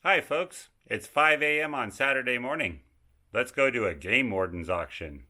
Hi folks, it's 5 a.m. on Saturday morning. Let's go to a Game Warden's auction.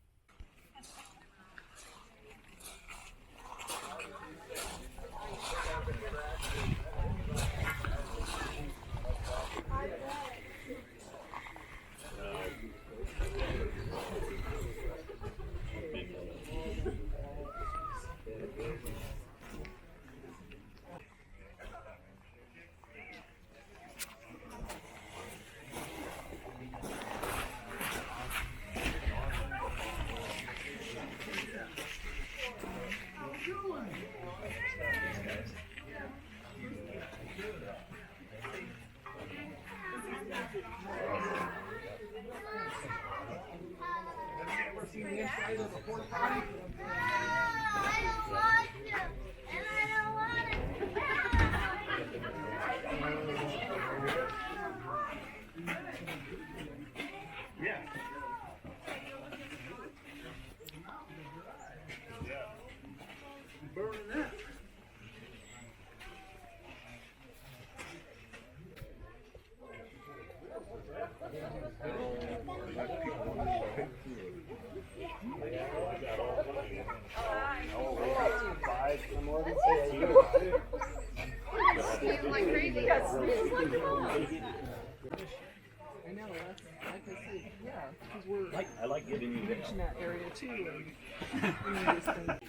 I know, that's like I said, yeah, because we're I like giving you reaching that area too. And just think,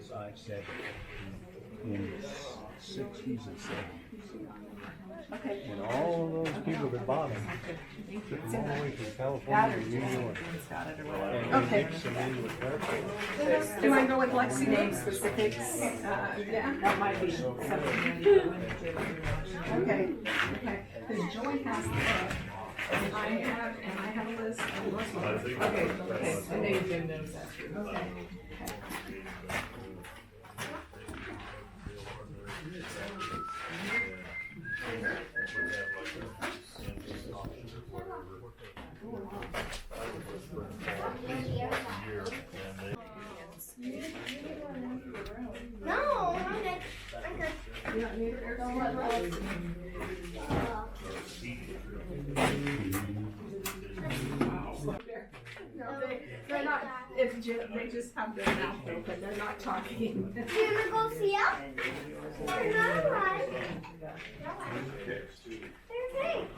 this I've said in the 60s and 70s. And all of those people that bought them took them all the way from California to New York. And they mixed them in with their food. do I go with Lexi name specifics? Yeah, that might be something. Okay, okay. Because Joy has the book, and I have a list of most ones. Okay, okay. And they Jim knows that too. Okay. Okay. No, I'm good. I'm good. You don't need it, don't let it roll. No, they're not, they just have their mouth open, they're not talking. Do you want to go see them? They're not alive. They're fake.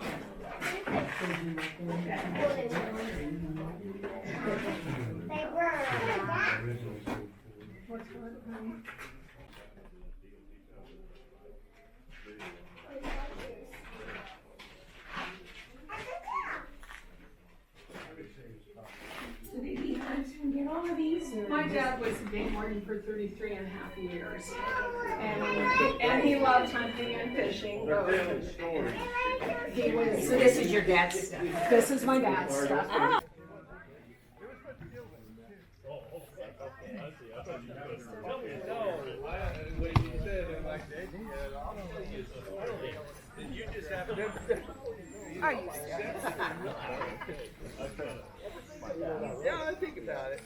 They were. What's going on? My dad was a game warden for 33 and a half years. And he loved hunting and fishing. He was, So this is your dad's stuff. this is my dad's stuff. Are you serious? Yeah, I think about it.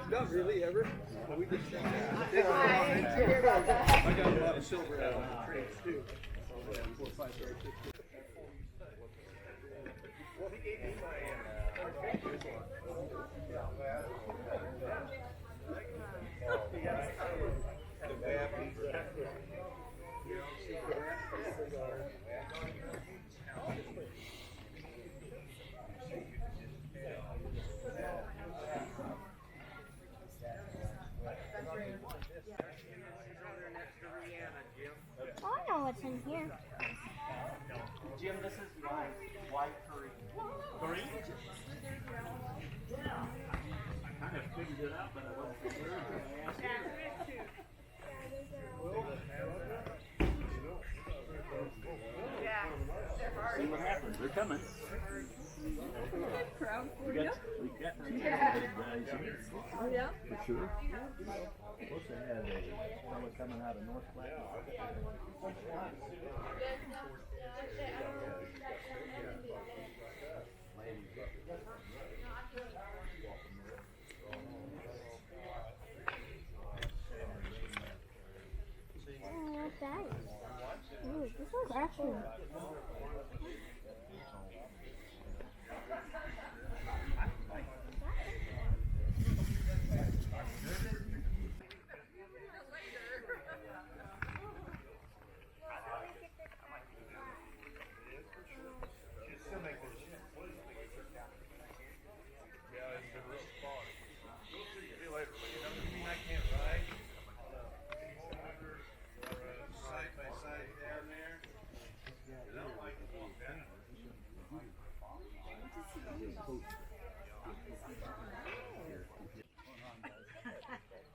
Not really ever. We just I got a lot of silver out of the trades too. Well, he gave me I know what's in here. See what happens. They're coming. Crowd for We you. got two big guys here. Oh, yeah? For sure. Supposed to have a fellow coming out of North Platte. Oh, what's that? Ooh, this one's actually.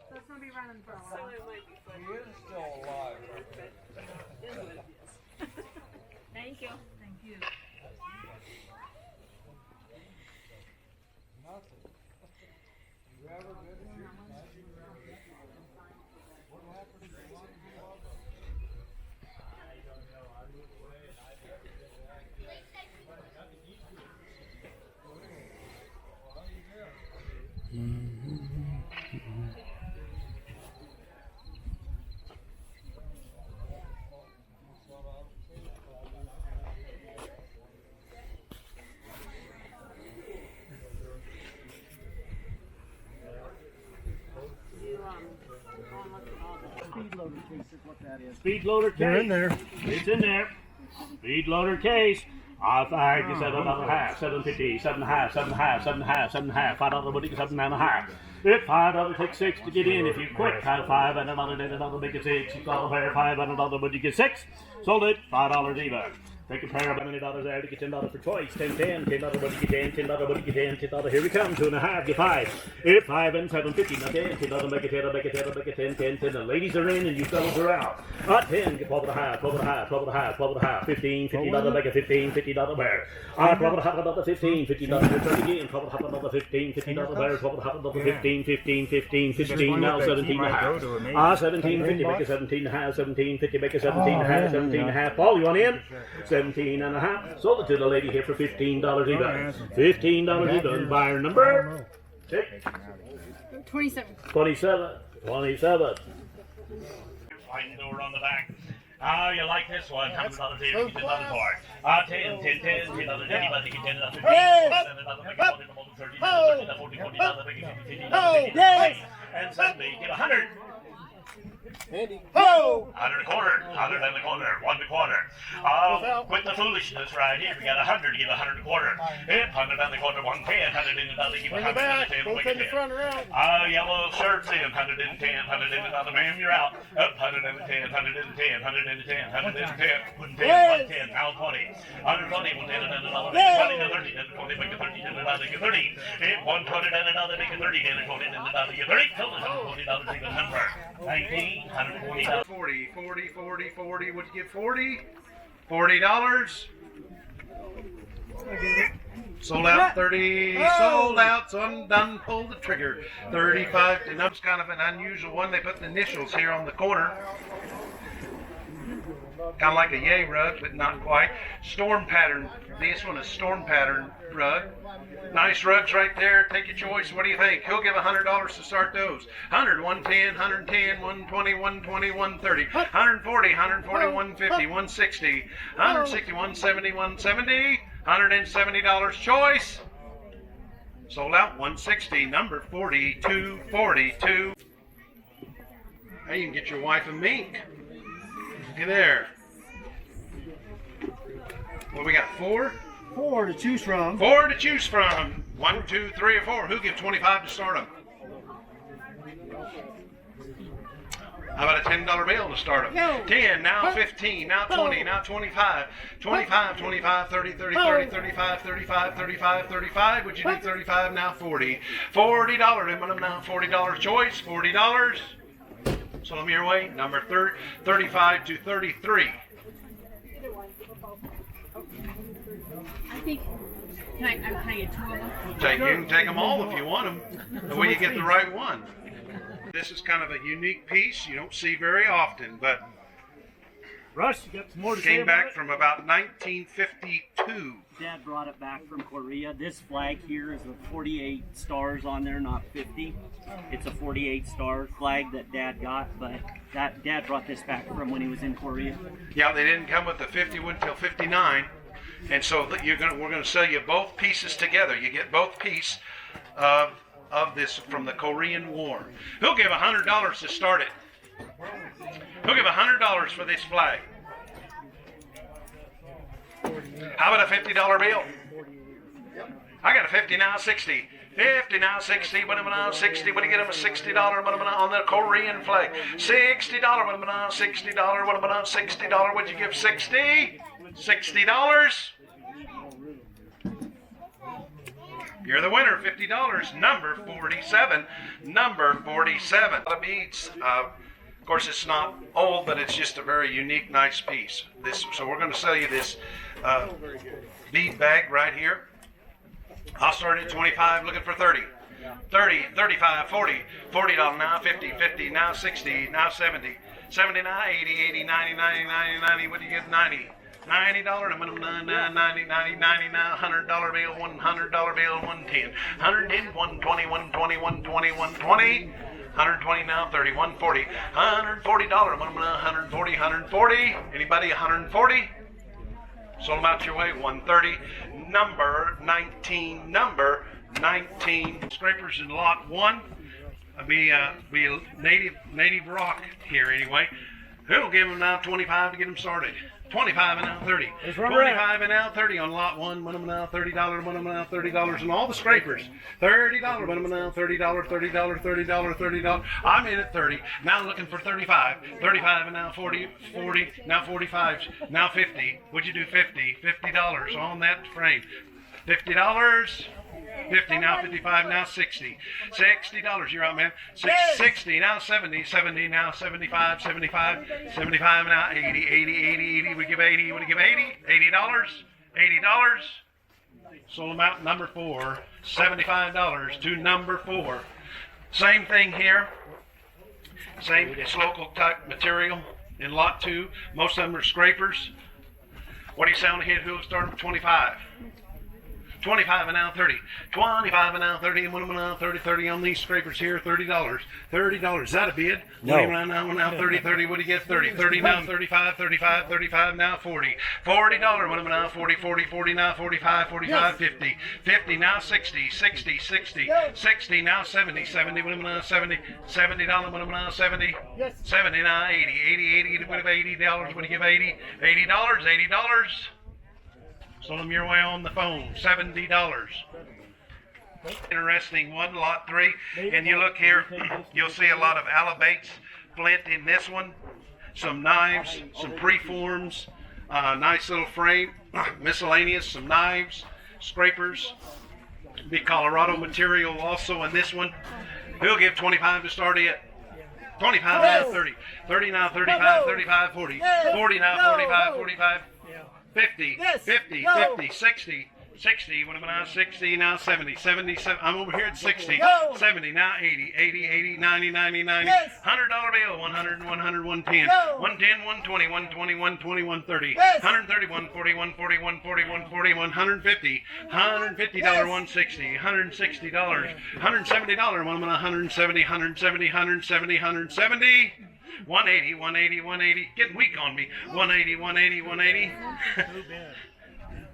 So it's gonna be running for a while. He is still alive. Thank you. Thank you. Nothing. You ever been here? What happened to the one you loved? Speed loader case is what that is. Speed loader case. They're in there. It's in there. Speed loader case. I five you $7.50, $7.50, $7.50, $7.50, $7.50, $7.50, $5 money, $7.50. If $5 takes 6 to get in, if you quit, have 5 and another make it 6. You got a pair of 5 and another money, get 6. Sold it, $5 even. Take a pair of $20 there to get $10 for choice. 10, 10, $10 money, get 10, $10 money, get 10, $10. Here we come, 2.5, get 5. If 5 and 7.50, now 10, $10, make it 10, make it 10, make it 10, 10, 10. The ladies are in and you fellas are out. 10, get 12.5, 12.5, 12.5, 12.5, 15, $50, make it 15, $50 bear. 12.5, another 15, $50, return again. 12.5, another 15, $50 bear. 12.5, another 15, 15, 15, 15, now 17.5. 17.50, make it 17.5, 17.50, make it 17.5, 17.5. Paul, you want in? 17.5. Sold it to the lady here for $15 even. $15 even. Buyer number? 27. 27. 27. Sliding door on the back. Oh, you like this one? $100 here, you get another part. 10, 10, 10, $10, anybody can 10, another 50, another make it 40, 30, 40, 40, make it 50, 50, and suddenly get 100. Andy. Ho! 100 a quarter, 100 and a quarter, 1 a quarter. Quit the foolishness right here. We got 100, give 100 a quarter. Yep, 100 and a quarter, 110, 100 in another, give 100 and 10, make it 10. Yellow shirts in, 110, 100 in another, ma'am, you're out. Up, 110, 110, 110, 110, 110, now 20. 120, 110 and another, make it 20 to 30, then 20, make it 30, then another, get 30. Yep, 120 and another, make it 30, then 20, then another, get 30. Tell us $120 even number. 19, 140. 40, 40, 40, 40. What'd you get? 40? $40. Sold out 30. Sold out. So I'm done. Pull the trigger. 35. And that's kind of an unusual one. They put the initials here on the corner. Kind of like a yay rug, but not quite. Storm pattern. This one is storm pattern rug. Nice rugs right there. Take your choice. What do you think? He'll give $100 to start those. 100, 110, 110, 120, 120, 130, 140, 140, 150, 160, 160, 170, 170, $170 choice. Sold out 160, number 4242. Hey, you can get your wife a mink. Look at there. What we got? 4? 4 to choose from. 4 to choose from. 1, 2, 3, or 4. Who gives 25 to start them? How about a $10 bill to start them? 10, now 15, now 20, now 25, 25, 25, 30, 30, 30, 35, 35, 35, 35. Would you do 35? Now 40. $40. And now $40 choice. $40. So let me your way. Number 35 to 33. I think. Can I get two of them? You can take them all if you want them. The way you get the right one. This is kind of a unique piece you don't see very often, but Russ, you got some more to say came about back it? from about 1952. Dad brought it back from Korea. This flag here is with 48 stars on there, not 50. It's a 48 star flag that Dad got, but Dad brought this back from when he was in Korea. Yeah, they didn't come with the 51 until 59, and so we're going to sell you both pieces together. You get both pieces of this from the Korean War. Who'll give $100 to start it? Who'll give $100 for this flag? How about a $50 bill? I got a 50 now, 60. 50 now, 60. What am I now? 60. What do you get him a $60? What am I on the Korean flag? $60. What am I now? $60. What am I now? $60. What'd you give? 60? $60. You're the winner, $50. Number 47. Number 47. The beads. Of course, it's not old, but it's just a very unique, nice piece. So we're going to sell you this bead bag right here. I'll start at 25, looking for 30. 30, 35, 40, $40 now, 50, 50, now 60, now 70, 70 now, 80, 80, 90, 90, 90, 90, what do you get? 90. $90, $90, 90, 90 now, $100 bill, $100 bill, 110, 110, 120, 120, 120, 120, 120 now, 30, 140, $140, $140, 140, anybody 140? Sold them out your way, 130, number 19, number 19. Scrapers in lot 1, be native rock here anyway. Who'll give them now 25 to get them started? 25 and now 30. 25 and now 30 on lot 1. One of them now $30. One of them now $30. And all the scrapers. $30. One of them now $30. $30. $30. $30. I'm in at 30. Now looking for 35. 35 and now 40. 40. Now 45. Now 50. Would you do 50? $50 on that frame. $50. 50 now, 55 now, 60. $60, you're out, man. 60 now, 70, 70 now, 75, 75, 75 now, 80, 80, 80, 80. We give 80, we give 80, $80, $80. Sold them out, number 4, $75 to number 4. Same thing here. Same, it's local type material in lot 2. Most of them are scrapers. What are you selling here? Who'll start with 25? 25 and now 30. 25 and now 30. And one of them now 30. 30 on these scrapers here. $30. $30. Is that a bid? No. Now 30. 30. What do you get? 30. 30 now 35. 35. 35 now 40. $40. One of them now 40. 40. 40 now 45. 45. 50. 50 now 60. 60. 60. 60 now 70. 70. One of them now 70. $70. One of them now 70. 70 now 80. 80. 80. What about $80? What do you give 80? $80. $80. Sold them your way on the phone, $70. Interesting one, lot 3. And you look here, you'll see a lot of alabates, flint in this one, some knives, some preforms, nice little frame, miscellaneous, some knives, scrapers, big Colorado material also in this one. Who'll give 25 to start it? 25 now 30, 30 now 35, 35, 40, 40 now 45, 45. 50, 50, 50, 60, 60, what am I now? 60, now 70, 77, I'm over here at 60, 70, now 80, 80, 80, 90, 90, 90, $100 bill, 100, 100, 110, 110, 120, 120, 120, 130, 130, 140, 140, 140, 140, 150, $150, 160, $160, $170, one of them 170, 170, 170, 170, 180, 180, 180, getting weak on me. 180, 180, 180.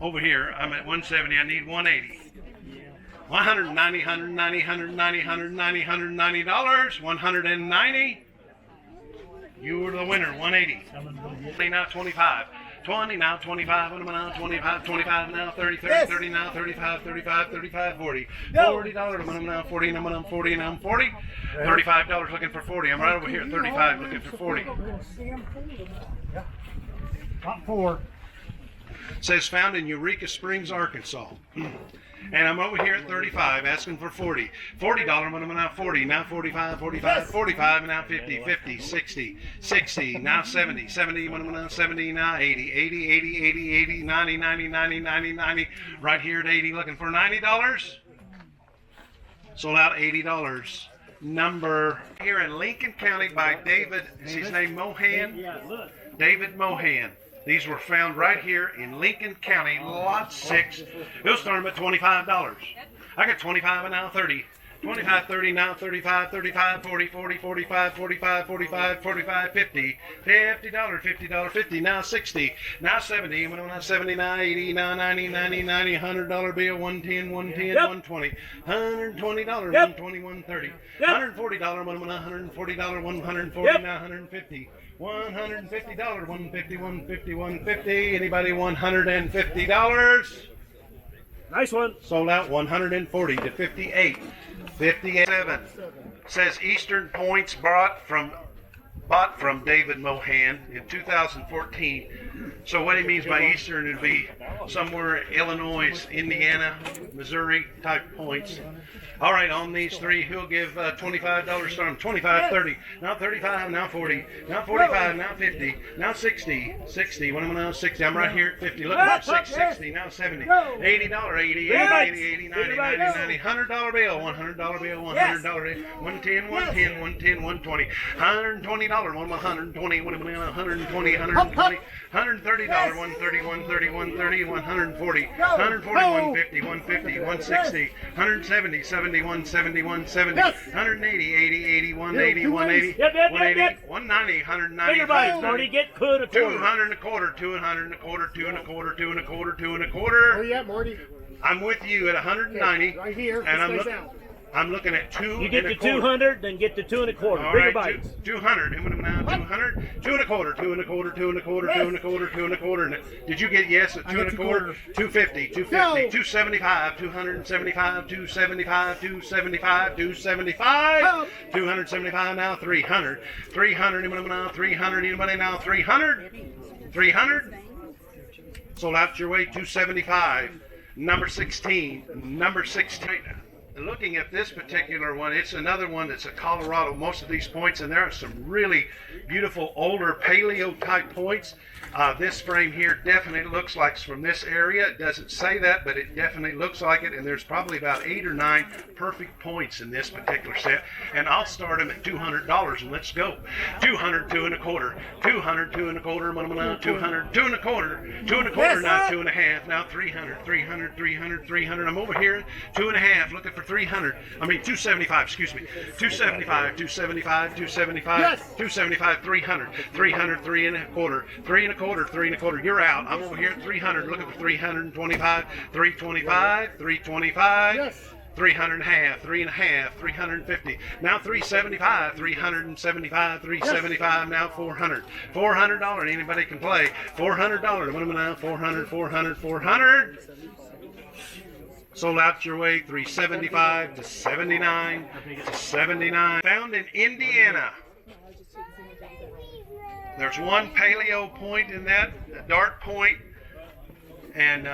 Over here, I'm at 170, I need 180. 190, 190, 190, 190, $190, 190. You were the winner, 180. Now 25. 20 now, 25, now, 25, 25 now, 30, 30, 30 now, 35, 35, 35, 40. $40, now, 40, now, 40, now, 40. $35 looking for 40. I'm right over here, 35 looking for 40. Top 4. Says found in Eureka Springs, Arkansas. And I'm over here at 35, asking for 40. $40, when I'm now 40, now 45, 45, 45, now 50, 50, 60, 60, now 70, 70, when I'm now 70, now 80, 80, 80, 80, 80, 90, 90, 90, 90, 90. Right here at 80, looking for $90. Sold out $80. Number here in Lincoln County by David, is his name Mohan? David Mohan. These were found right here in Lincoln County, lot 6. He'll start them at $25. I got 25 and now 30. 25, 30, now 35, 35, 40, 40, 45, 45, 45, 45, 50. $50, $50, 50, now 60, now 70, when I'm now 70, now 80, now 90, 90, 90, $100 bill, 110, 110, 120, $120, 120, 130, $140, when I'm now $140, 140, now 150. $150, 150, 150, 150. Anybody $150? Nice one. Sold out 140 to 58. 57. Says Eastern Points bought from David Mohan in 2014. So what he means by Eastern would be somewhere Illinois, Indiana, Missouri type points. All right, on these three, he'll give $25 from 25, 30, now 35, now 40, now 45, now 50, now 60, 60. When I'm now 60, I'm right here at 50. Look at 60, now 70, $80, 80, 80, 80, 90, 90, 90, $100 bill, $100 bill, $100 bill, 110, 110, 110, 120, $120, $120, $120, $120, $130, $130, $130, $130, $140, $140, $150, $150, $160, $170, $70, $170, $170, $180, $80, $80, $180, $180, $180, $190, $190, Marty, get good at $200 and a quarter, $200 and a quarter, $2 and a quarter, $2 and a quarter, $2 and a quarter. Where you at, Marty? I'm with you at 190. Right here. And I'm looking at 2 You get and a to quarter. 200, then get to 2 and a quarter. All Bigger right, bites. 200. And when I'm now 200, 2 and a quarter, 2 and a quarter, 2 and a quarter, 2 and a quarter, 2 and a quarter. Did you get yes at 2 and a quarter? 250, 250, 275, 275, 275, 275, 275, 275 now 300, 300. Anybody now 300? Anybody now 300? 300. Sold out your way 275. Number 16. Number 16. Looking at this particular one, it's another one that's a Colorado. Most of these points, and there are some really beautiful older paleo type points. This frame here definitely looks like it's from this area. It doesn't say that, but it definitely looks like it. And there's probably about 8 or 9 perfect points in this particular set. And I'll start them at $200, and let's go. 200, 2 and a quarter, 200, 2 and a quarter, 200, 2 and a quarter, 2 and a quarter, now 2 and a half, now 300, 300, 300, 300. I'm over here, 2 and a half, looking for 300. I mean 275, excuse me. 275, 275, 275, 275, 300, 300, 3 and a quarter, 3 and a quarter, 3 and a quarter. You're out. I'm over here at 300, looking for 325, 325, 325. 300 and a half, 3 and a half, 350. Now 375, 375, 375. Now 400, $400. Anybody can play. $400. What am I now? 400, 400, 400. Sold out your way 375 to 79 to 79. Found in Indiana. There's one paleo point in that, a dark point, and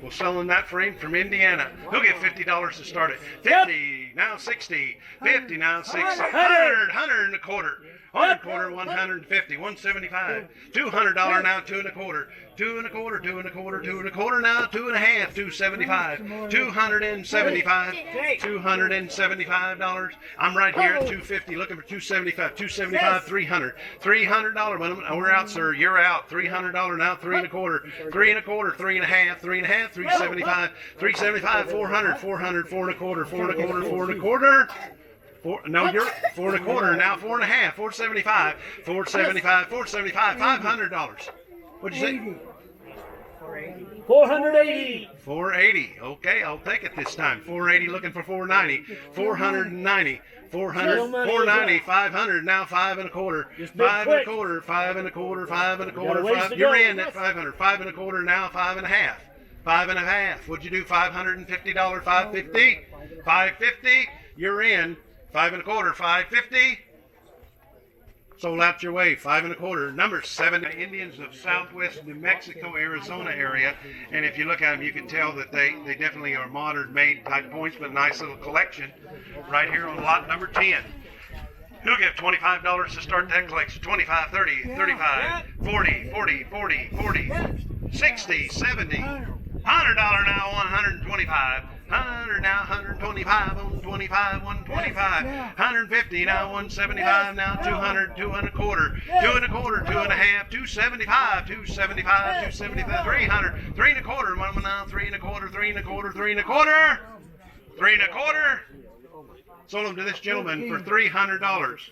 we're selling that frame from Indiana. He'll get $50 to start it. 50, now 60, 50, now 60, 100, 100 and a quarter. 100 and a quarter, 150, 175, $200 now, 2 and a quarter, 2 and a quarter, 2 and a quarter, 2 and a quarter now, 2 and a half, 275, $275, $275. I'm right here at 250, looking for 275, 275, $300, $300. We're out, sir. You're out. $300 now, 3 and a quarter, 3 and a quarter, 3 and a half, 3 and a half, 375, 375, 400, 400, 4 and a quarter, 4 and a quarter, 4 and a quarter. No, you're 4 and a quarter now, 4 and a half, 475, 475, 475, $500. What'd you say? 480. 480. Okay, I'll take it this time. 480 looking for 490. 490. 400, 490, 500, now 5 1/4. Just bid 5 quick. 1/4, 5 1/4, 5 1/4. ways Five, to you're go. in at 500. 5 1/4, now 5 1/2. 5 1/2. What'd you do? $550, 550. 550, you're in. 5 1/4, 550. Sold out your way, 5 1/4. Number 7, Indians of Southwest New Mexico, Arizona area. And if you look at them, you can tell that they definitely are modern made type points, but a nice little collection right here on lot number 10. He'll give $25 to start that collection. 25, 30, 35, 40, 40, 40, 40, 60, 70, $100 now, 125. 100 now, 125, 125, 125, 150 now, 175 now, 200, 2 1/4, 2 1/4, 2 1/2, 275, 275, 275, 300, 3 1/4, 1 now, 3 1/4, 3 1/4, 3 1/4, 3 1/4. Sold them to this gentleman for $300.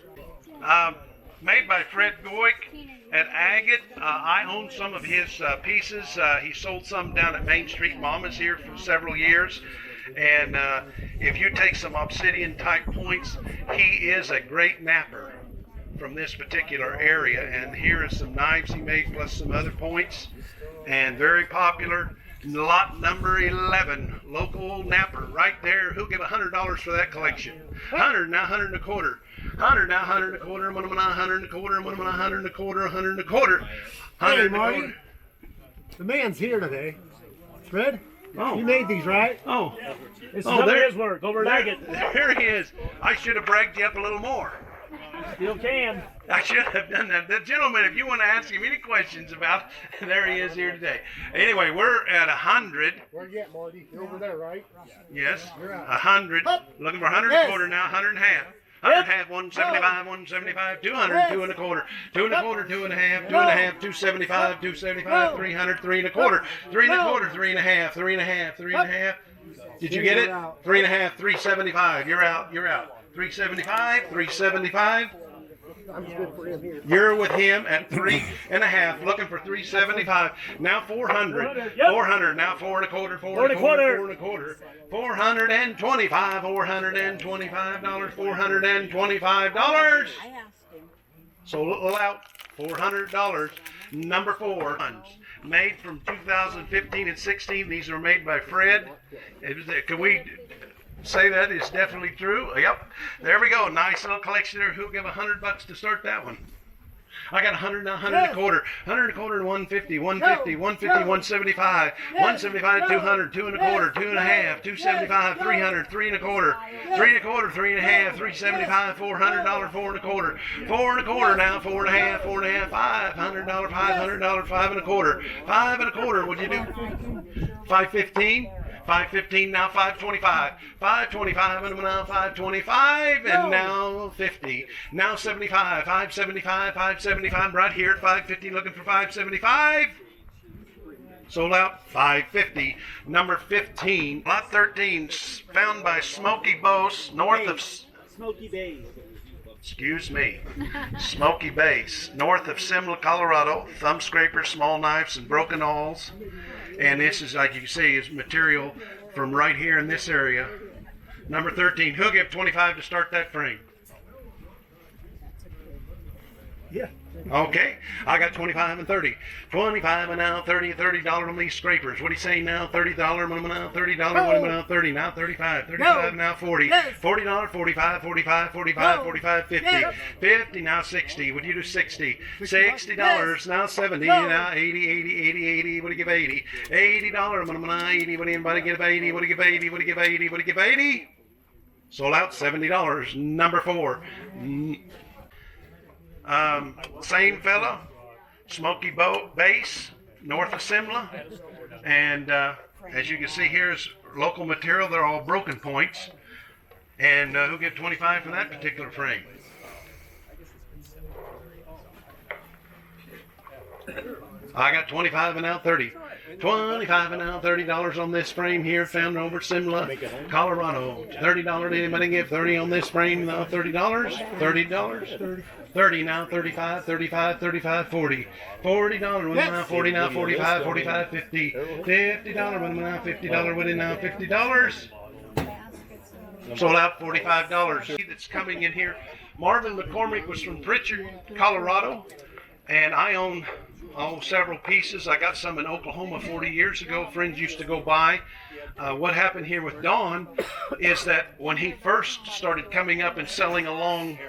Made by Fred Goick at Agate. I own some of his pieces. He sold some down at Main Street Mama's here for several years. And if you take some obsidian type points, he is a great napper from this particular area. And here is some knives he made plus some other points. And very popular. Lot number 11, local napper right there. Who'll give $100 for that collection? 100 now, 100 1/4. 100 now, 100 1/4, 100 now, 100 1/4, 100 1/4, 100 1/4. Hey, Marty. The man's here today. Fred? Oh. You made these, right? Oh, This is Oh, some of there- his work over at Agate. there he is. I should have bragged you up a little more. Still can. I should have done that. The gentleman, if you want to ask him any questions about, there he is here today. Anyway, we're at 100. Where you at, Marty? You're over there, right? Yes, 100. Looking for 100 1/4 now, 100 1/2. 100 1/2, 175, 175, 200, 2 1/4, 2 1/4, 2 1/2, 2 1/2, 275, 275, 300, 3 1/4, 3 1/4, 3 1/2, 3 1/2, 3 1/2. Did you get it? 3 1/2, 375. You're out. You're out. 375, 375. I'm good for him here. You're with him at 3 1/2, looking for 375. Now 400. 400. Now 4 1/4, 4 1/4, 4 1/4. $425, $425, $425. Sold out, $400. Number 4, made from 2015 and 16. These are made by Fred. Can we say that is definitely true? Yep. There we go. Nice little collection there. Who'll give $100 to start that one? I got 100 now, 100 1/4, 100 1/4 and 150, 150, 150, 175, 175, 200, 2 1/4, 2 1/2, 275, 300, 3 1/4, 3 1/4, 3 1/2, 375, $400, 4 1/4, 4 1/4 now, 4 1/2, 4 1/2, $500, $500, 5 1/4, 5 1/4. What'd you do? 515. 515 now, 525, 525, and now 525, and now 50, now 75, 575, 575, right here at 550, looking for 575. Sold out, 550. Number 15, lot 13, found by Smoky Bose, north of Smoky Bay. Excuse me. Smoky Base, north of Simla, Colorado. Thumb scrapers, small knives, and broken awls. And this is, like you can see, is material from right here in this area. Number 13. Who'll give 25 to start that frame? Yeah. Okay, I got 25 and 30. 25 and now 30, $30 on these scrapers. What do you say now? $30, what am I now? $30, what am I now? 30, now 35, 35 now 40. $40, 45, 45, 45, 45, 50. 50 now 60. What do you do? 60. $60 now 70, now 80, 80, 80, 80. What do you give 80? $80, what am I now? 80. What do anybody give 80? What do you give 80? What do you give 80? What do you give 80? Sold out, $70. Number 4. Same fella, Smoky Base, north of Simla, and as you can see here is local material. They're all broken points, and who'll get 25 for that particular frame? I got 25 and now 30. 25 and now $30 on this frame here, found over Simla, Colorado. $30. Anybody give 30 on this frame? $30. $30. 30 now, 35, 35, 35, 40. $40 winning now, 40 now, 45, 45, 50. $50 winning now, $50 winning now, $50. Sold out $45. That's coming in here. Marvin McCormick was from Pritchard, Colorado, and I own several pieces. I got some in Oklahoma 40 years ago. Friends used to go by. What happened here with Don is that when he first started coming up and selling along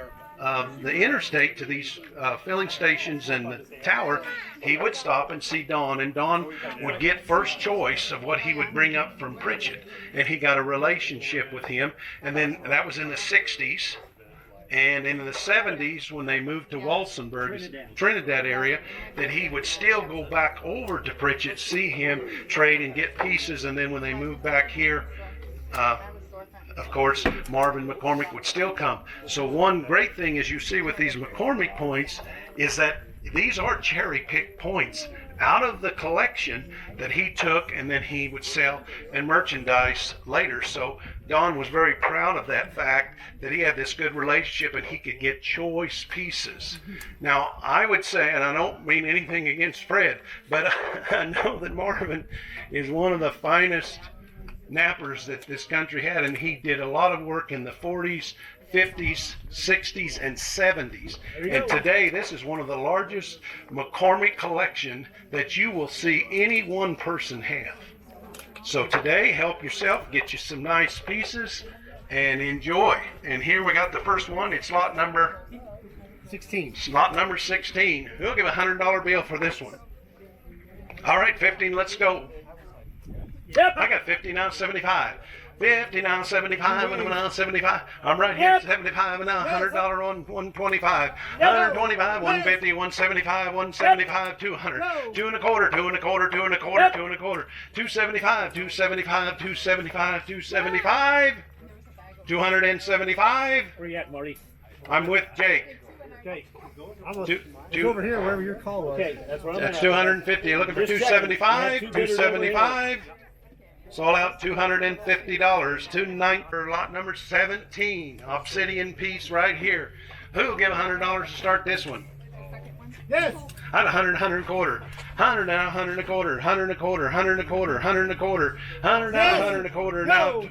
the interstate to these filling stations and the tower, he would stop and see Don, and Don would get first choice of what he would bring up from Pritchard, and he got a relationship with him. And then that was in the 60s. And in the 70s, when they moved to Walsenburg, Trinidad area, that he would still go back over to Pritchard, see him trade and get pieces. And then when they moved back here, of course, Marvin McCormick would still come. So one great thing, as you see with these McCormick points, is that these are cherry-picked points out of the collection that he took, and then he would sell and merchandise later. So Don was very proud of that fact, that he had this good relationship and he could get choice pieces. Now, I would say, and I don't mean anything against Fred, but I know that Marvin is one of the finest nappers that this country had, and he did a lot of work in the 40s, 50s, 60s, and 70s. And today, this is one of the largest McCormick collection that you will see any one person have. So today, help yourself, get you some nice pieces, and enjoy. And here we got the first one. It's lot number 16. Slot number 16. We'll give a $100 bill for this one. All right, 15, let's go. Yep. I got 50 now, 75. 50 now, 75, and I'm now 75. I'm right here, 75, and now $100 on 125. 125, 150, 175, 175, 200. 2 and a quarter, 2 and a quarter, 2 and a quarter, 2 and a quarter. 275, 275, 275, 275. 275. Where you at, Marty? I'm with Jake. Okay. It's over here, wherever your call was. Okay, that's where I'm That's at. 250. You're looking for Just checking. 275. Yeah, 275. Sold out $250. 290 for lot number 17. Obsidian piece right here. Who'll give $100 to start this one? Yes. At 100, 100 and a quarter. 100 now, 100 and a quarter. 100 and a quarter. 100 and a quarter. 100 and a quarter. 100 now, 100 and a quarter. Now.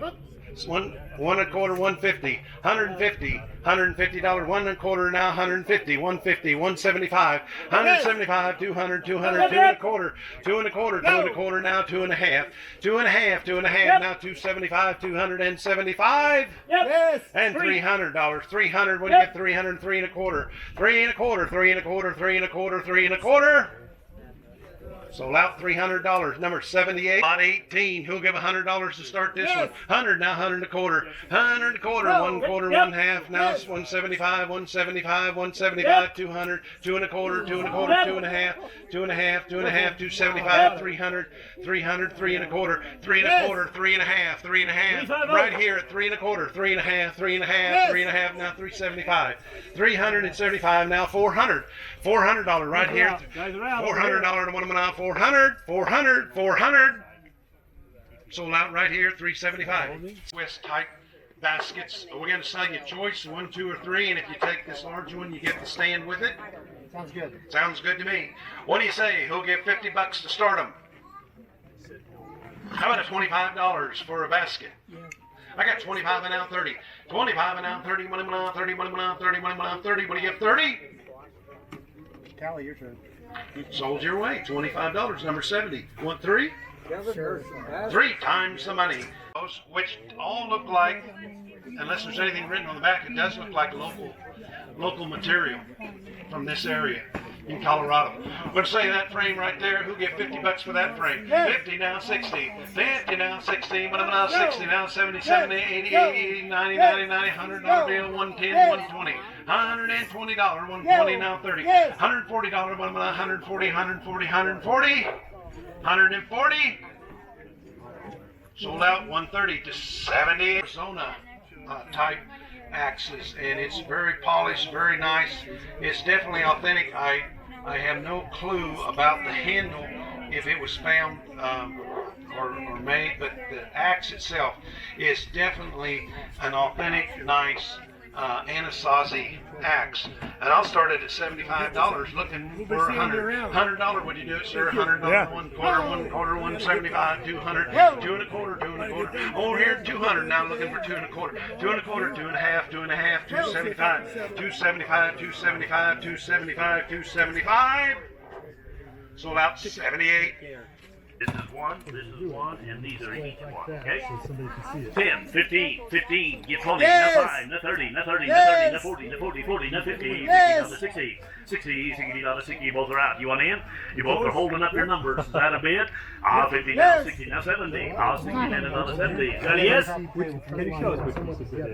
One and a quarter, 150, 150, $150, 1 and a quarter now, 150, 150, 175, 175, 200, 200, 2 and a quarter, 2 and a quarter, 2 and a quarter now, 2 and a half, 2 and a half, 2 and a half now, 275, 275, Yes. and $300, 300. What do you get? 300, 3 and a quarter, 3 and a quarter, 3 and a quarter, 3 and a quarter, 3 and a quarter. Sold out $300. Number 78. Lot 18. Who'll give $100 to start this one? 100 now, 100 and a quarter. 100 and a quarter, 1 quarter, 1 half. Now it's 175, 175, 175, 200, 2 and a quarter, 2 and a quarter, 2 and a half, 2 and a half, 2 and a half, 275, 300, 300, 3 and a quarter, 3 and a quarter, 3 and a half, 3 and a half. Right here at 3 and a quarter, 3 and a half, 3 and a half, 3 and a half. Now 375, 375. Now 400, $400 right here. $400 to one of them now. 400, 400, 400. Sold out right here, 375. West type baskets. We're going to sell you a choice, 1, 2, or 3, and if you take this large one, you get the stand with it. Sounds good. Sounds good to me. What do you say? Who'll give $50 to start them? How about a $25 for a basket? I got 25 and now 30. 25 and now 30, 1 and now 30, 1 and now 30, 1 and now 30. What do you give? 30? Callie, your turn. Sold your way. $25. Number 70. Want 3? Sure. 3 times the money. Those which all look like, unless there's anything written on the back, it does look like local material from this area in Colorado. I'm going to say that frame right there. Who get $50 for that frame? 50 now, 60. 50 now, 60. What now? 60 now, 70, 70, 80, 80, 90, 90, 90, $100 bill, 110, 120. $120, 120 now, 30. $140, 140, 140, 140. 140. Sold out 130 to 70. Arizona type axes, and it's very polished, very nice. It's definitely authentic. I have no clue about the handle, if it was found or made, but the axe itself is definitely an authentic, nice Anasazi axe, and I'll start it at $75. Looking for $100. Would you do it, sir? $100, Yeah. one quarter, 175, 200, 2 and a quarter, 2 and a quarter. Over here, 200. Now looking for 2 and a quarter, 2 and a quarter, 2 and a half, 2 and a half, 275, 275, 275, 275, 275. So about 78. This is one, and these are each one. Okay? 10, 15, 15, get 20, Yes. not 5, not 30, not 30, not 30, Yes. not 40, not 40, 40, not 50, Yes. $50, 60, 60, $60, 60, both are out. You want in? You both are holding up your numbers. Is that a bid? 50 now, Yes. 60 now, 70. 60 then another 70. Is that a yes? Can you show us which ones it is?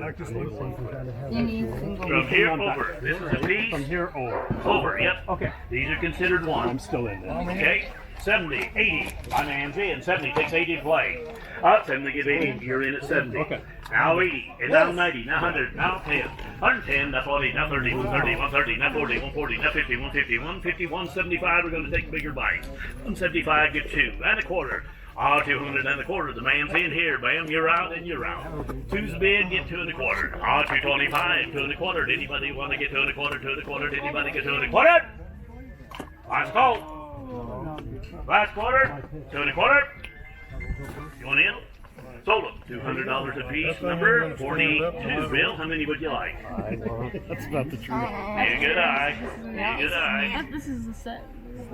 From here over. This is a piece. From here over. Over, yep. Okay. These are considered one. I'm still in there. Okay, 70, 80. My man's in. 70 takes 80 to play. 70 give 80. You're in at 70. Okay. Now 80. And now 90. Now 100. Now 10. 110. Now 40. Now 30. 130. 130. Now 40. 140. Now 50. 150. 150. 175. We're going to take bigger bites. 175. Give 2 and a quarter. 200 and a quarter. The man's in here. Bam, you're out and you're out. 2's bid, get 2 and a quarter. 225, 2 and a quarter. Did anybody want to get 2 and a quarter, 2 and a quarter? Did anybody get 2 and a quarter? Last call. Last quarter, 2 and a quarter. You want in? Sold them. $200 a piece. Number 42. Bill, how many would you like? That's about the truth. Hey, good eye. Hey, good eye. This is the set.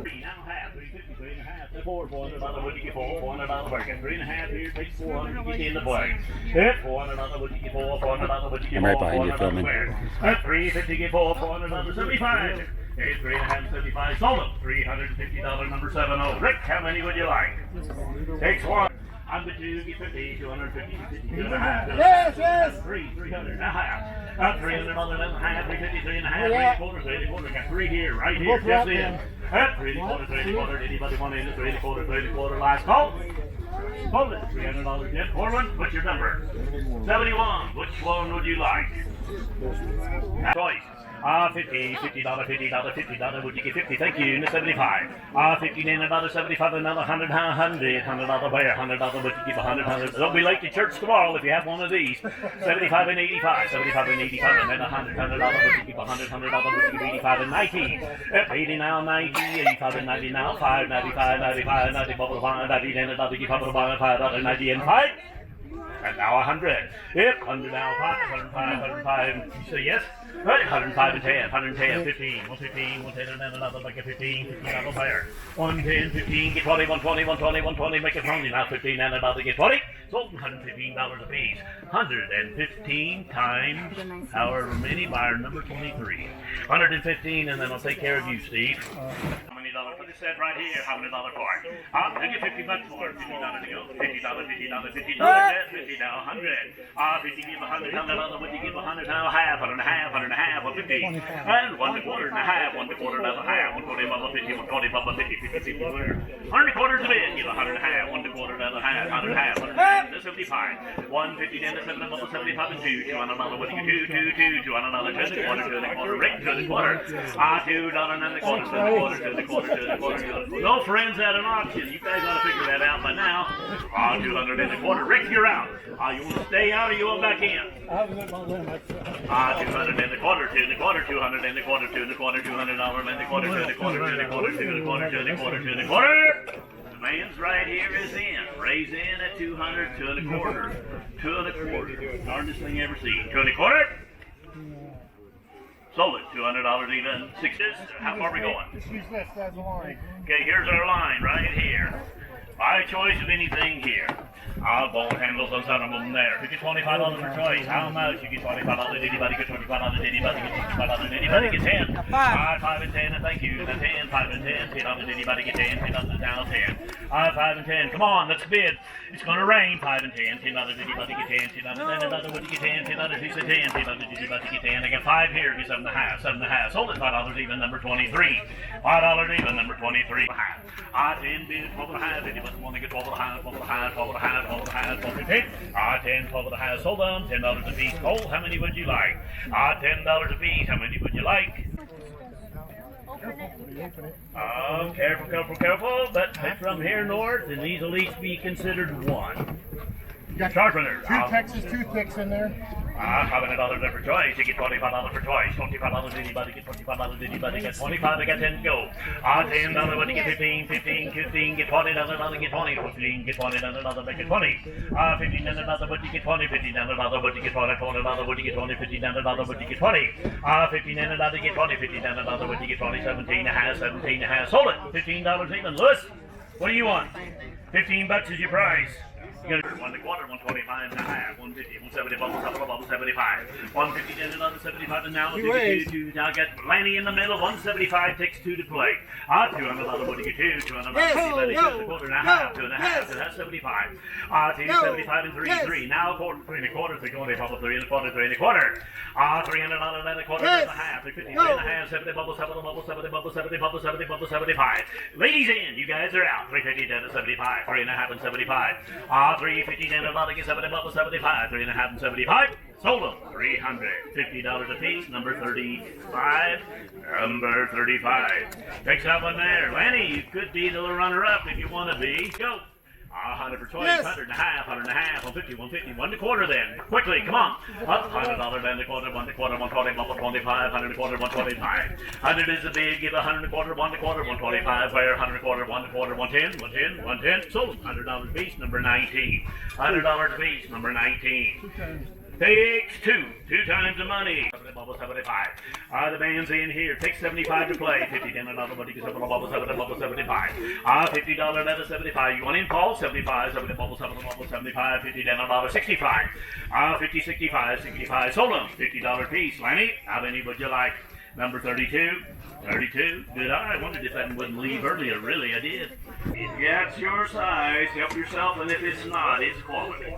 3 now half, 350, 3 and a half, 4, $400 would you get 4, $400 working, 3 and a half here, takes 400 to get in the play. $400 would you get 4, $400 would you get 4, I'm right behind you, filming. 350 get 4, $400 75. Hey, 3 and a half, 75, sold them. $350 number 70. Rick, how many would you like? Takes 1. I'm the 2, get 50, 250, 52 and a half. Yes, yes. 300, now half. $300 and a half, 350, 3 and a half, 3 and a quarter, 3 and a quarter. Got 3 here, right here, just in. 3 and a quarter, 3 and a quarter. Anybody want in? 3 and a quarter, 3 and a quarter. Last call. Hold it. $300 yet. Corwin, what's your number? 71. Which one would you like? Choice. $50, $50, would you get 50? Thank you. And 75. 50 and another 75, another 100, $100 where? $100, would you give 100? Don't be late to church tomorrow if you have one of these. 75 and 85, 75 and 85, and then $100, would you give 100, $100, would you give 85 and 90? 80 now, 90, 85 and 90 now, 5, 95, 95, 90, bubble 5, 90, and another give bubble 5, 90 and 5. And now 100. Yep, 100 now, 5, 105. You say yes? Right, 105 and 10, 110, 15, 115, 110, and then another, make it 15, 15 out of there. 110, 15, get 20, 120, 120, 120, make it 20, now 15, and another, get 20. Sold $115 a piece. 115 times however many, buyer number 23. 115, and then I'll take care of you, Steve. How many dollars for this set right here? How many dollars for it? I'll get $50 for it. $50 to go. $50, $50, $50, $50 now, 100. 50 give 100, $100, would you give 100 now? Half, 100 and a half, 100 and a half, 150. And 1 quarter and a half, 1 quarter and a half, 120, 50, 120, 50, 50, 50, 100 quarters of it, give 100 and a half, 1 quarter and a half, 100 and a half, 100 and 75. 150, then 75 and 2, 200, would you get 2, 2, 200, 2 and a quarter, Rick, 2 and a quarter. $2 and a quarter, 2 and a quarter, 2 and a quarter, 2 and a quarter. No friends at an auction. You guys ought to figure that out by now. 200 and a quarter. Rick, you're out. You want to stay out or you want back in? 200 and a quarter, 2 and a quarter, 200 and a quarter, 2 and a quarter, $200 and a quarter, 2 and a quarter, 2 and a quarter, 2 and a quarter, 2 and a quarter, 2 and a quarter. The man's right here is in. Raise in at 200, 2 and a quarter, 2 and a quarter. Darndest thing ever seen. 2 and a quarter. Sold it. $200 even. 6. How far are we going? Just use this as a line. Okay, here's our line right here. By choice of anything here. I'll bone handles on some of them there. You get $25 for choice. How much? You get $25. Anybody get $25? Anybody get $25? Anybody get 10? 5 and 10, and thank you. And 10, 5 and 10. $10. Anybody get 10? $10 down 10. 5 and 10. Come on, let's bid. It's gonna rain. 5 and 10. $10. Anybody get 10? $10. Another would you get 10? $10. He said 10. $10. Anybody get 10? I got 5 here. Get 7.5. 7.5. Sold it. $5 even. Number 23. $5 even. Number 23. 10 bid. 12.5. Anybody want to get 12.5? 12.5. 12.5. 12.5. 12.5. 10. 12.5. Sold them. $10 a piece. Cole, how many would you like? $10 a piece. How many would you like? Careful, careful, careful. But from here north, and these will each be considered one. You got Sharpener. 2 Texas toothpicks in there. $500 there for choice. You get $25 for choice. $25 anybody get $25 anybody get 25. I got 10 to go. $10 when you get 15, 15, 15 get 20, another get 20, 15 get 20, another make it 20. 15 and another but you get 20, 15 and another but you get 20, 20 another but you get 20, 15 and another but you get 20. 15 and another get 20, 15 and another but you get 20, 17 and a half, 17 and a half. Sold it. $15 even. Lewis, what do you want? $15 is your price. You got 1 1/4, 125 and a half, 150, 170, bubble 75, 150 and another 75 and now 52. Now get Lanny in the middle, 175 takes 2 to play. $200 what do you get 2? $200 quarter and a half, 2 and a half, so that's 75. 275 and 3. Now quarter, 3 and a quarter, 3 20, bubble 3 and a quarter, 3 and a quarter. $300 and a quarter and a half, 350, 3 and a half, 70 bubble 70 bubble 70 bubble 70 bubble 70 bubble 75. Ladies in, you guys are out. 350 down to 75, 3 and a half and 75. 350 and another get 70 bubble 75, 3 and a half and 75. Sold them. $350 a piece. Number 35. Number 35. Takes that one there. Lanny, you could be the runner-up if you want to be. Go. 100 for 20, 100 and a half, 100 and a half, 150, 150, 1 1/4 then. Quickly, come on. Up, $100 then the quarter, 1 1/4, 120, 125, 100 1/4, 125. 100 is the bid, give 100 1/4, 1 1/4, 125, where 100 1/4, 1 1/4, 110, 110, 110. Sold. $100 piece, number 19. $100 piece, number 19. Takes 2 times the money. 75. The band's in here. Takes 75 to play. 50 down another bubble 75. $50 at a 75. You want in, Paul? 75. 70 bubble 75. 50 down another 65. 50, 65, 65. Sold them. $50 piece. Lanny, how many would you like? Number 32. 32. Good eye. I wondered if that wouldn't leave earlier. Really, I did. Yeah, it's your size. Help yourself, and if it's not, it's quality.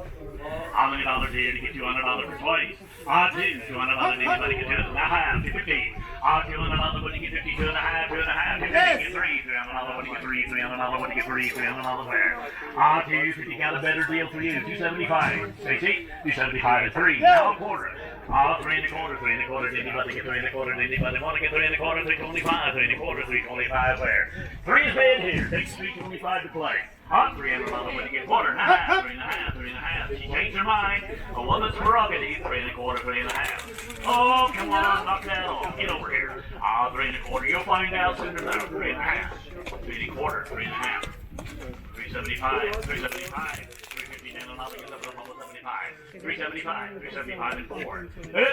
How many dollars here to get $200 for twice? $200 anybody get 2 and a half, 50. $200 when you get 50, 2 and a half, 2 and a half, 50, get 3, $300 when you get 3, $300 when you get 3, $300 there. $250 got a better deal for you, $275. Stacy, $275 and 3, now a quarter. 3 and a quarter, 3 and a quarter, anybody get 3 and a quarter, anybody want to get 3 and a quarter, 325, 3 and a quarter, 325 there. 3 is bid here, takes 325 to play. $300 when you get quarter and a half, 3 and a half, 3 and a half. She changed her mind. A woman's prerogative, 3 and a quarter, 3 and a half. Oh, come on, knock that off. Get over here. 3 and a quarter. You'll find out sooner than 3 and a half. 3 and a quarter, 3 and a half. 375, 375. 350 down another, get up to 75. 375, 375 and 4.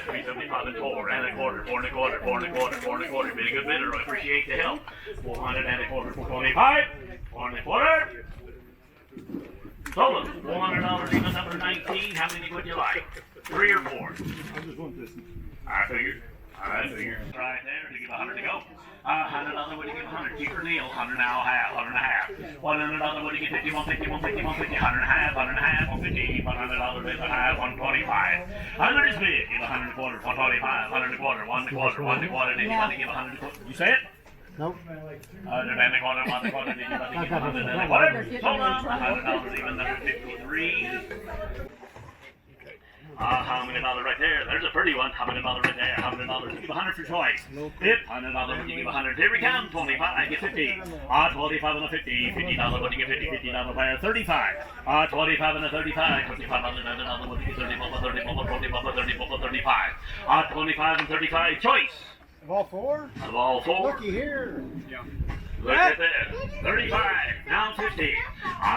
375 and 4 and a quarter, 4 and a quarter, 4 and a quarter, 4 and a quarter. Been a good bidder. I appreciate the help. 400 and a quarter, 425. 4 and a quarter. Sold them. $400 even number 19. How many would you like? 3 or 4? I just want this. I figured. Right there to give 100 to go. $100 would you give 100? Keep her Neil. 100 now a half, 100 and a half. $100 would you get 50, 150, 150, 150, 100 and a half, 100 and a half, 150, $100 bid and a half, 125. 100 is bid. Give 100 and a quarter, 125, 100 and a quarter, 1 and a quarter, 1 and a quarter. Anybody give 100 and a quarter? You say it? Nope. 100 and a quarter, 1 and a quarter. Anybody give 100 and a quarter? Hold on. $100 even number 53. How many dollars right there? There's a pretty one. $100 right there. $100. Give 100 for choice. Yep. $100 when you give 100. Here we come. 25. Get 50. 25 and a 50. $50 when you get 50. $50 there. 35. 25 and a 35. $25 when you get 30. 30. 35. 25 and 35. Choice. Of all 4? Of all 4. Looky here. Look at that. 35. Now 50.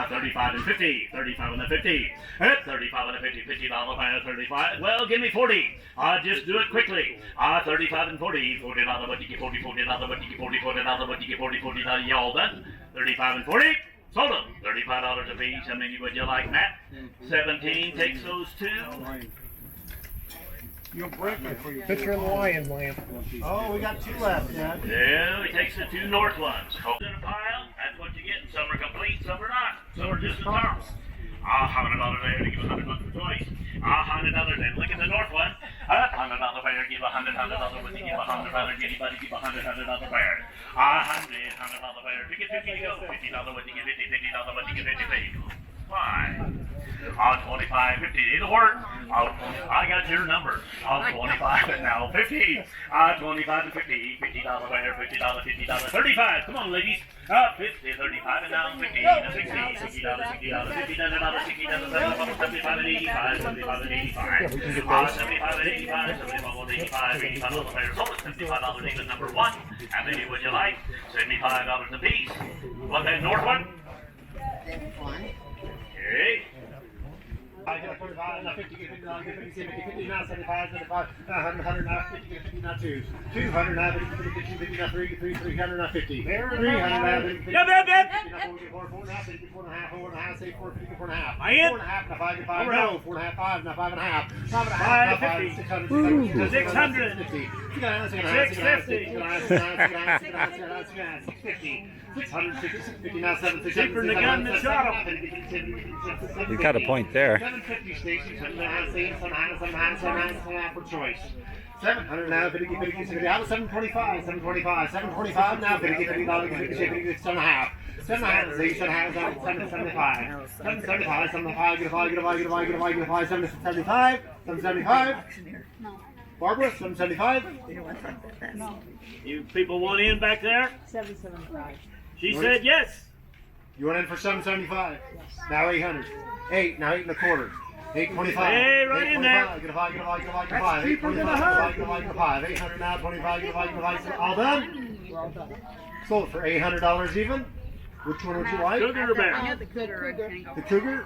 35 and 50. 35 and a 50. 35 and a 50. $50 by 35. Well, give me 40. Just do it quickly. 35 and 40. $40 what you get 40. $40 what you get 40. $40 what you get 40. $40 y'all done. 35 and 40. Sold them. $35 a piece. How many would you like, Matt? 17 takes those 2. You'll break it for you. Picture in the lion lamp. Oh, we got 2 left, Dad. Yeah, he takes the 2 north ones. Hold in a pile. That's what you get. Some are complete, some are not. Some are just the tops. $100 there to give $100 for twice. $100 then. Look at the north one. $100 there, give $100 when you give $100. Anybody give $100 there. $100 there. To get 50 to go. $50 when you get 50. $50 when you get 50. Why? On 25, 50. It'll work. I got your number. On 25 and now 50. 25 and 50. $50 there, $50, $50, 35. Come on, ladies. 50, 35 and now 50 to 60. $60, $60, $50, $60, $70, 75 and 85, 75 and 85. 75 and 85, 75 and 85, $85 there. So it's $75 even number one. How many would you like? $75 a piece. What that north one? Okay. I got 45, now 50, 50, now 50, 50, now 75, 75, now 100, now 50, 50, now 2, 200, now 50, 50, 50, now 3, 300, now 50, 300, now 50, 50, now 4, 4, now 50, 4 and a half, 4 and a half, say 4, 50, 4 and a half, 4 and a half, now 5, 5, no, 4 and a half, 5, now 5 and a half, 5 and a half, now 5, 600, 600, 650, 650, now 7, 600, Cheaper than the gun that shot him. You got a point there. 750 stations, 7.5 for choice. 700 now, 50, 50, 50, out of 725, 725, 725 now, 50, 50, $50, 50, 50, 7.5. 7.5, 7.5, 775, 775, 775, get a 5, get a 5, get a 5, get a 5, get a 5, 775, 775. Barbara, 775. You people want in back there? 775. She said yes. You went in for 775. Now 800. 8, now 8 and a quarter. 825. Hey, right in there. Get a 5, get a 5, get a 5, get a 5. 825, get a 5, get a 5. 800 now, 25, get a 5, get a 5. All done? We're all done. Sold for $800 even. Which one would you like? Cougar or bear? I had the Cougar. The Cougar?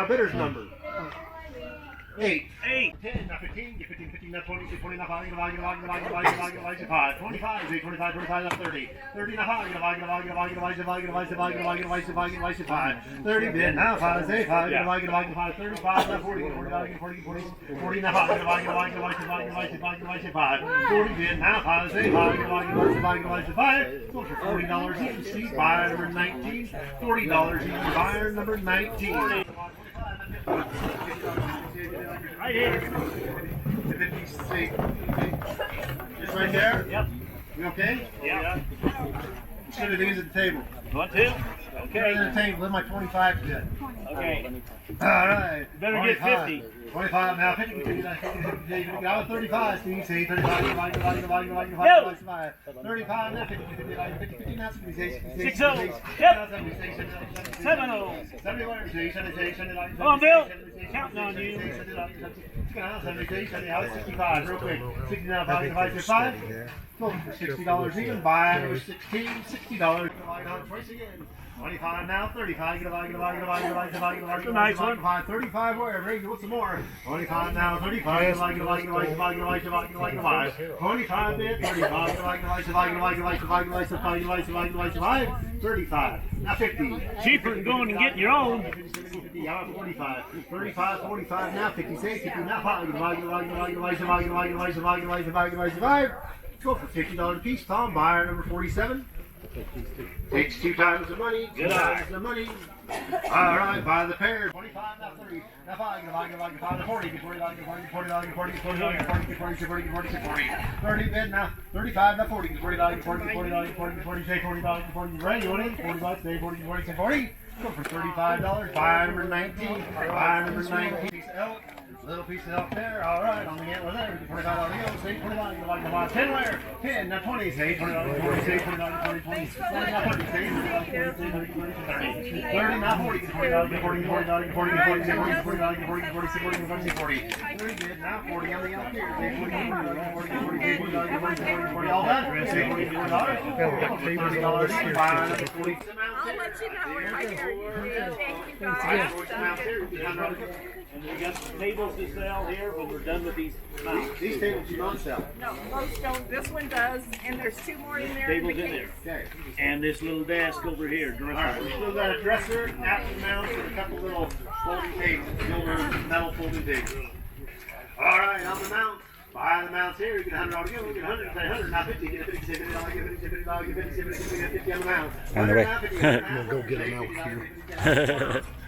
Bidder's number. 8. 8. 10, now 15, get 15, 15, now 20, 20, now 5, get a 5, get a 5, get a 5, get a 5, get a 5, get a 5, get a 5, 25, 25, 25, now 30, 30, now 5, get a 5, get a 5, get a 5, get a 5, get a 5, get a 5, get a 5, get a 5, get a 5, get a 5, get a 5, 30, then now 5, say 5, get a 5, get a 5, get a 5, 35, now 40, 40, 40, 40, 40, now 5, get a 5, get a 5, get a 5, get a 5, get a 5, get a 5, get a 5, 40, then now 5, say 5, get a 5, get a 5, get a 5, get a 5, go for $40 even, see, buyer number 19, $40 even, buyer number 19. Right here. Just right there? Yep. You okay? Yeah. Let's get these at the table. Want to? Okay. At the table, let my 25 get. Okay. All right. You better get 50. 25 now, 50, 50, 50, out of 35, Steve, say 35, 35, 35 now, 50, 50, 50 now, 6 0. Yep. 7 0. 71, Come on, Bill. Counting on you. 65, real quick. 60 now, 5, 5. Go for $60 even, buy number 16, $60. Twice again. 25 now, 35, get a 5, get a 5, get a 5, get a 5, get a 5, get a 5, get a 5, get a 5, 35, wherever, go some more. 25 now, 35, get a 5, get a 5, get a 5, get a 5, get a 5, get a 5, get a 5, 25 bid, 35, get a 5, get a 5, get a 5, get a 5, get a 5, get a 5, get a 5, get a 5, 35, now 50. Cheaper than going and getting your own. 50, how about 45? 35, 45 now, 50, say 50 now, 5, get a 5, get a 5, get a 5, get a 5, get a 5, get a 5, get a 5, get a 5, get a 5, get a 5. Go for $50 a piece, Tom, buyer number 47. Takes 2 times the money, 2 times the money. All right, buy the pair. 25, now 30, now 5, get a 5, get a 5, get a 5, 40, get 40, get 40, get 40, get 40, get 40, get 40, get 40, get 40, get 40, get 40, get 40. 30 bid now, 35, now 40, get 40, get 40, get 40, get 40, get 40, say 40, get 40, right? You want it? 40 bucks, say 40, get 40, say 40. Go for $35. Buy number 19. Buy number 19. Piece of elk. Little piece of elk there. All right, on the antler there. $25 deal. Say $20. You like to buy 10 where? 10. Now 20. Say $20. 20. Say $20. 20. 20. 20. Now 30. Say $30. 30. 30. Now 40. $40. $40. $40. $40. $40. $40. $40. $40. $40. $40. $40. $40. $40. $40. Now 40 on the elk here. Say $40. $40. $40. $40. $40. All done. Say $40. $30. Buy another 40. I'll let you know if I hear you. Thank you, guys. And we got some tables to sell here, but we're done with these mounts. These tables you don't sell. No, most don't. This one does, and there's 2 more in there. Tables in there. Okay. And this little desk over here. All right, we still got a dresser, napkin mounts, and a couple little folding tables, silver metal folding tables. All right, on the mounts. Buy the mounts here, you get $100 deal, you get 100, say 100, not 50, get a 50, say $50, get 50, say $50, get 50, say 50, get 50 on the mount. On the way. We'll go get them out here.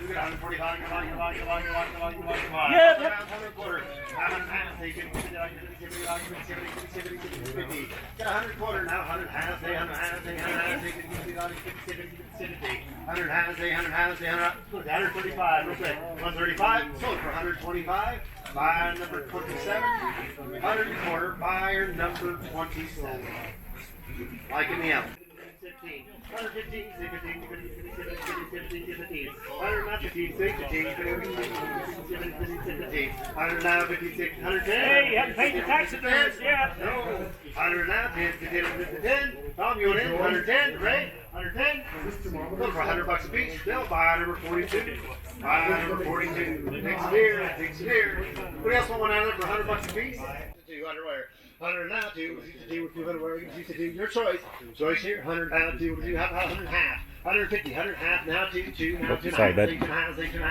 You get 145, get 145, get 145, get 145, get 145. Yeah. $100 quarter, $100. say 50, 50, 50. Got 100 quarter now, 100 half, say 100 half, say 100 half, say 50, 50, 100 half, say 100 half, say 100. Look, 135, real quick. 135, sold for 125. Buyer number 27. 100 quarter, buyer number 27. Like in the out. 15. 115, 15, 15, 115, 156, 110. Hey, you haven't paid the tax advance yet. No. 110, 10. Tom, you want in? 110, Ray? 110? Look for $100 a piece. They'll buy number 42. Buy number 42. Next year. What else want one out of it for $100 a piece? Underwear. 100 now, 2, 200 wear, your choice. Choice here, 100 now, 2, 100 half. 150, 100 half, now 2, 2, now 2 Sorry, bud.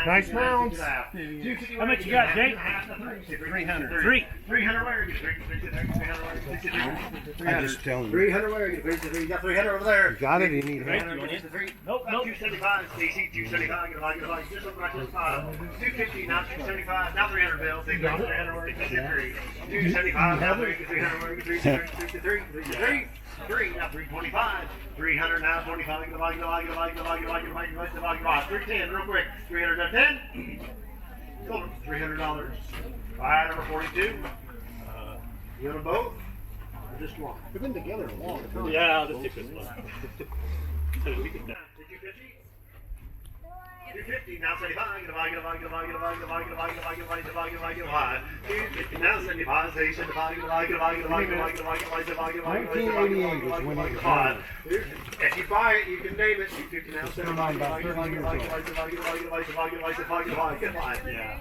Nice rounds. How much you got, Jake? 300. 300 wear, 300. I'm just telling you. 300 wear, you got 300 over there. You got it, you need it. Nope. 275, Stacy, 275, get a just look like this file. 250, now 275, now 300 bills, 300 wear, 275, now 363, 3, now 325, 300 now 25, divide, 310, real quick, 300 now 10, $300. Buy number 42. You want them both? Or just one? They've been together a long time. Yeah, I'll just take this one. 250? 250, now 75, divide. 250, now 75, say 75, divide. If you buy it, you can name it. 250 now 75,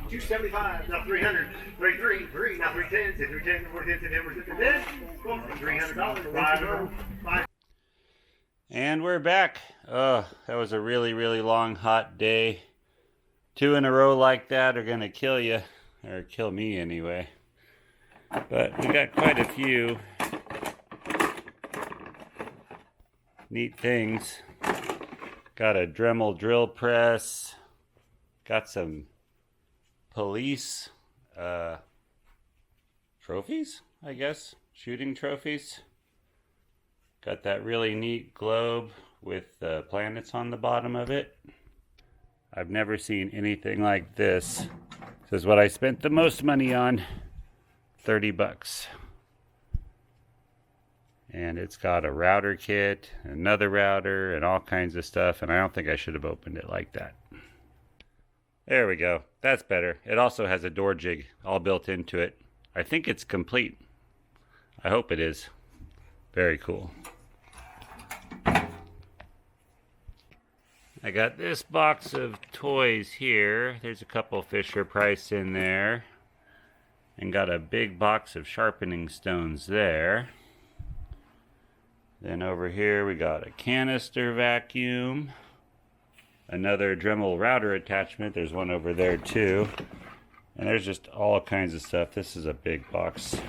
275, now 300, 3, now 310, 310, 410, $300. And we're back. Oh, that was a really, really long, hot day. 2 in a row like that are going to kill you. Or kill me anyway. But we got quite a few neat things. Got a Dremel drill press. Got some police trophies, I guess. Shooting trophies. Got that really neat globe with planets on the bottom of it. I've never seen anything like this. This is what I spent the most money on. $30. And it's got a router kit, another router, and all kinds of stuff. And I don't think I should have opened it like that. There we go. That's better. It also has a door jig all built into it. I think it's complete. I hope it is. Very cool. I got this box of toys here. There's a couple Fisher Price in there. And got a big box of sharpening stones there. Then over here we got a canister vacuum. Another Dremel router attachment. There's one over there too. And there's just all kinds of stuff. This is a big box.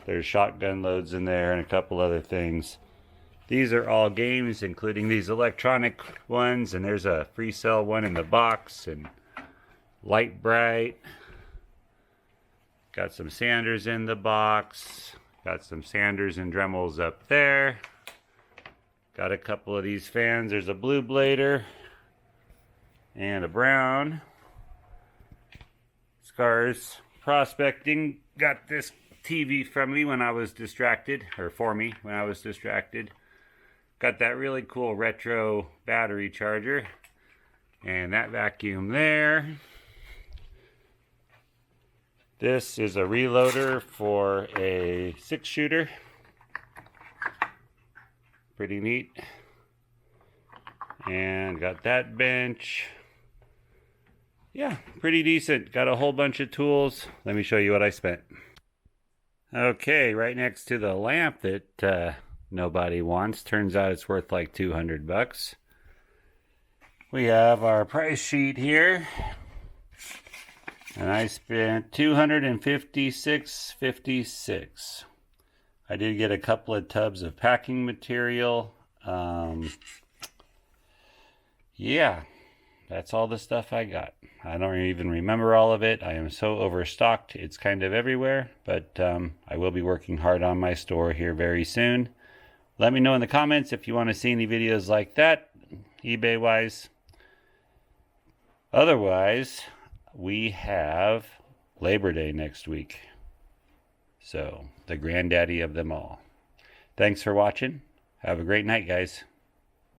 There's shotgun loads in there and a couple other things. These are all games, including these electronic ones, and there's a free cell one in the box, and Light Bright. Got some sanders in the box. Got some sanders and Dremels up there. Got a couple of these fans. There's a blue blader and a brown. Scars Prospecting. Got this TV from me when I was distracted, or for me when I was distracted. Got that really cool retro battery charger and that vacuum there. This is a reloader for a 6-shooter. Pretty neat. And got that bench. Yeah, pretty decent. Got a whole bunch of tools. Let me show you what I spent. Okay, right next to the lamp that nobody wants. Turns out it's worth like $200. We have our price sheet here. And I spent $256.56. I did get a couple of tubs of packing material. Yeah, that's all the stuff I got. I don't even remember all of it. I am so overstocked. It's kind of everywhere, but I will be working hard on my store here very soon. Let me know in the comments if you want to see any videos like that, eBay wise. Otherwise, we have Labor Day next week. So, the granddaddy of them all. Thanks for watching. Have a great night, guys.